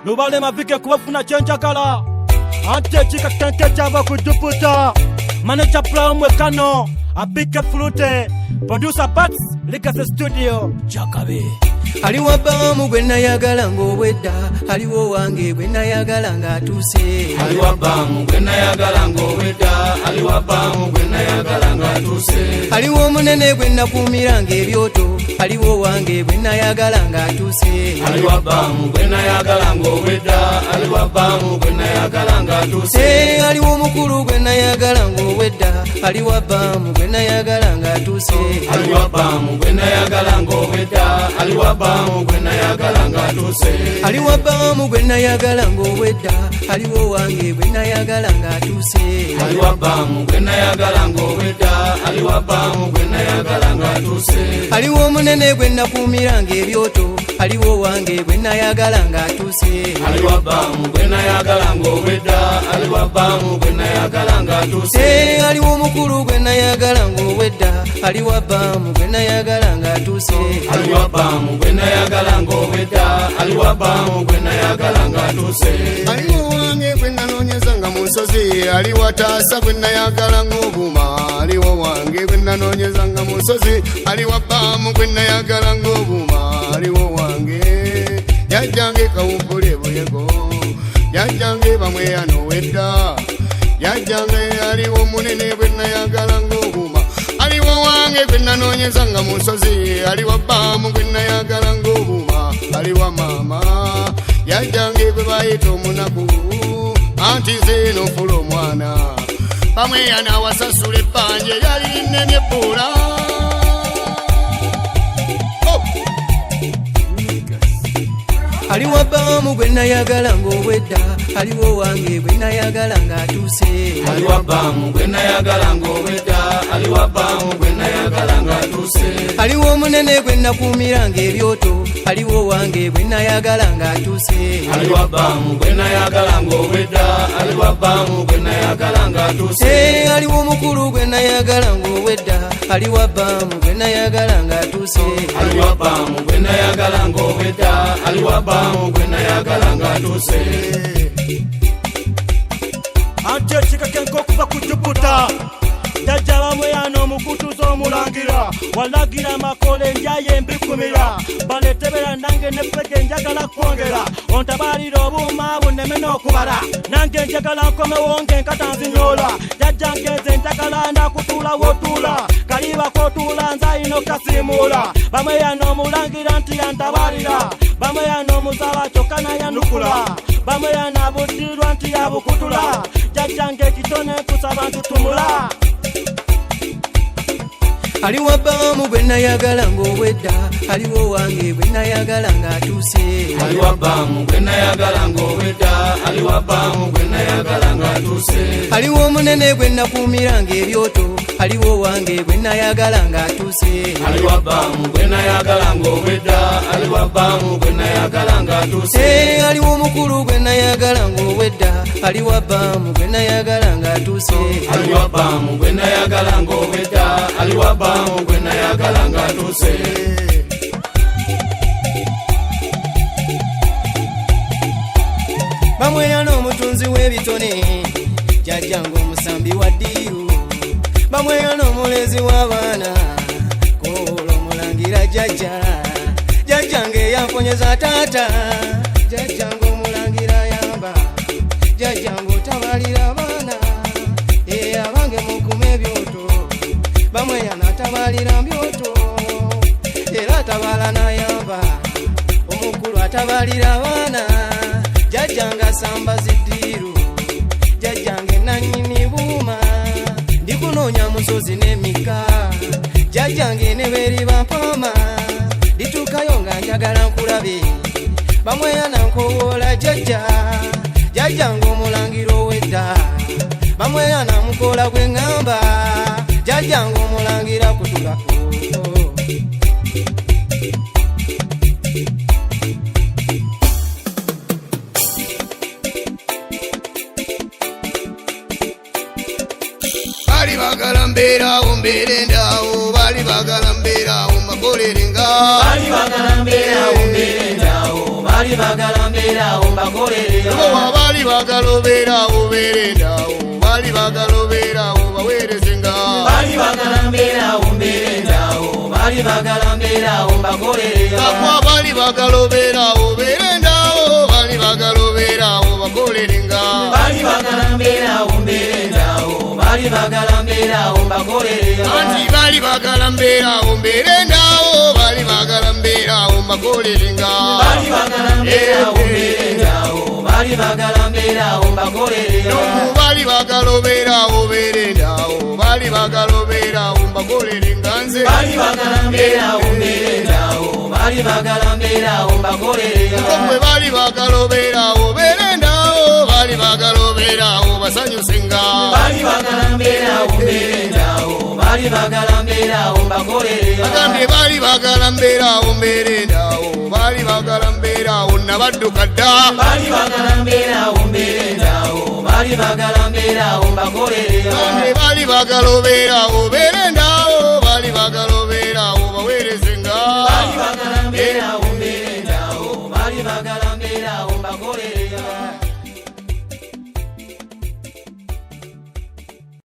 Lubale mavike kubafuna chenjakala ante chika kenke chava kujuputa manager Brown Mwekano abike flute producer Bats Legacy Studio Jakabe aliwa bamu gwe nayagala ng'obwedda aliwo wange gwe nayagala ng'atuuse aliwa bamu gwe nayagala ng'obwedda aliwa bamu gwe nayagala ng'atuuse aliwo omunene gwe nakuumira ng'ebyoto aliwo wange gwe nayagala ng'atuuse aliwa bamu gwe nayagala ng'obwedda aliwa bamu gwe nayagala ng'atuuse aliwo omukulu gwe nayagala ng'obwedda aliwa bamu gwe nayagala ng'atuuse aliwa bamu gwe nayagala ng'obwedda aliwa bamu gwe nayagala ng'atuuse aliwa bamu gwe nayagala ng'obwedda aliwo wange gwe nayagala ng'atuuse aliwa bamu gwe nayagala ng'obwedda aliwa bamu gwe nayagala ng'atuuse aliwo omunene gwe nakuumira ng'ebyoto aliwo wange gwe nayagala ng'atuuse aliwa bamu gwe nayagala ng'obwedda aliwa bamu gwe nayagala ng'atuuse aliwo omukulu gwe nayagala ng'obwedda aliwa bamu gwe nayagala ng'atuuse aliwa bamu gwe nayagala ng'obwedda aliwa bamu gwe nayagala ng'atuuse aliwo wange gwe nanoonyeza nga mu nsozi aliwa taasa gwe nayagala ng'obuuma aliwo wange gwe nanoonyeza nga mu nsozi aliwa bamu gwe nayagala ng'obuuma aliwo wange jajjange kawumpule buyego jajjange bamweyano wedda jajjange aliwo munene gwe nayagala ng'obuuma aliwo wange gwe nanoonyeza nga mu nsozi aliwa bamu gwe nayagala ng'obuuma aliwa maama jajjange gwe bayita omunaku anti ze nofula omwana bamweyana wasasula ebbanja eryali linnemye ebbula aliwa bamu gwe nayagala ng'obwedda aliwo wange gwe nayagala ng'atuuse aliwa bamu gwe nayagala ng'obwedda aliwa bamu gwe nayagala ng'atuuse aliwo omunene gwe nakuumira ng'ebyoto aliwo wange gwe nayagala ng'atuuse aliwa bamu gwe nayagala ng'obwedda aliwa bamu gwe nayagala ng'atuuse aliwo omukulu gwe nayagala ng'obwedda aliwa bamu gwe nayagala ng'atuuse aliwa bamu gwe nayagala ng'obwedda aliwa bamu gwe nayagala ng'atuuse ante chika kenke okuva kujuputa jajja bamweyano omukutuza omulangira walagira makole njaye mbikumira baletebera nange nefege njagala kwongera ontabalira obuuma buneme n'okubala nange njagala nkomewo ng'enkata nzinyola jajja ngenze njagala ndakutula wotuula kaliba kotuula nzayina okasimuula bamweyano omulangira nti yantabalira bamweyano omuzala kyokka nayanukula bamweyano abuddirwa nti yabukutula jajja ng'ekitone kusaba ntutumula aliwa bamu gwe nayagala ng'obwedda aliwo wange gwe nayagala ng'atuuse aliwa bamu gwe nayagala ng'obwedda aliwa bamu gwe nayagala ng'atuuse aliwo omunene gwe nakuumira ng'ebyoto aliwo wange gwe nayagala ng'atuuse aliwa bamu gwe nayagala ng'obwedda aliwa bamu gwe nayagala ng'atuuse aliwo omukulu gwe nayagala ng'obwedda aliwa bamu gwe nayagala ng'atuuse aliwa bamu gwe nayagala ng'obwedda aliwa bamu gwe nayagala ng'atuuse bamweyana omutunzi w'ebitone jajjange omusambi wa ddiiru bamweyana omulezi w'abaana koolo omulangira jajjange yankonyeza taata jajjange omulangira yamba jajjange otabalira abaana abange mukuma ebyoto bamweyana atabalira mbyoto era atabala nayamba omukulu atabalira abaana jajjange asamba ziddiiru jajjange nanyini buuma ndikunoonya musozi n'emika jajjange ne beriba mpaama lituukayo nga njagala nkulabe bamweyana nkowoola jajjange omulangira ow'edda bamweyana mukola gwe ŋŋamba jajjange omulangira kutula bali bagala mbeerawo mbeerendaawo bali bagala mbeerawo mbakolerenga bali bagala mbeerawo mbeerendaawo bali bagala mbeerawo mbakolerera bali bagala obeerawo beerendawo bali bagala obeerawo baweerezenga bali bagala mbeerawo mbeerendawo bali bagala mbeerawo mbakolerera kakwa bali bagala obeerawo beerendawo bali bagala obeerawo bakolerenga bali bagala mbeerawo mbeerendawo bali bagala mbeerawo mbakolerera anti bali bagala mbeerawo mbeerendawo bali bagala mbeerawo mbakolerenga bali bagala mbeerawo mbeerendawo bali bagala mbeerawo mbakolerera bali bagala obeerawo beerendawo bali bagala obeerawo mbakolerenga nze bali bagala mbeerawo mbeerendawo bali bagala mbeerawo mbakolerera gwe bali bagala obeerawo beerendawo bali bagala obeerawo basanyusenga bali bagala mbeerawo mbeerendawo bali bagala mbeerawo mbakolerera agambye bali bagala mbeerawo mbeerendawo bali bagala mbeerawo nabadduka dda bali bagala mbeerawo mbeerendawo bali bagala mbeerawo mbakolerera agambye bali bagala obeerawo beerendawo bali bagala obeerawo baweerezenga bali bagala mbeerawo mbeerendawo bali bagala mbeerawo mbakolerera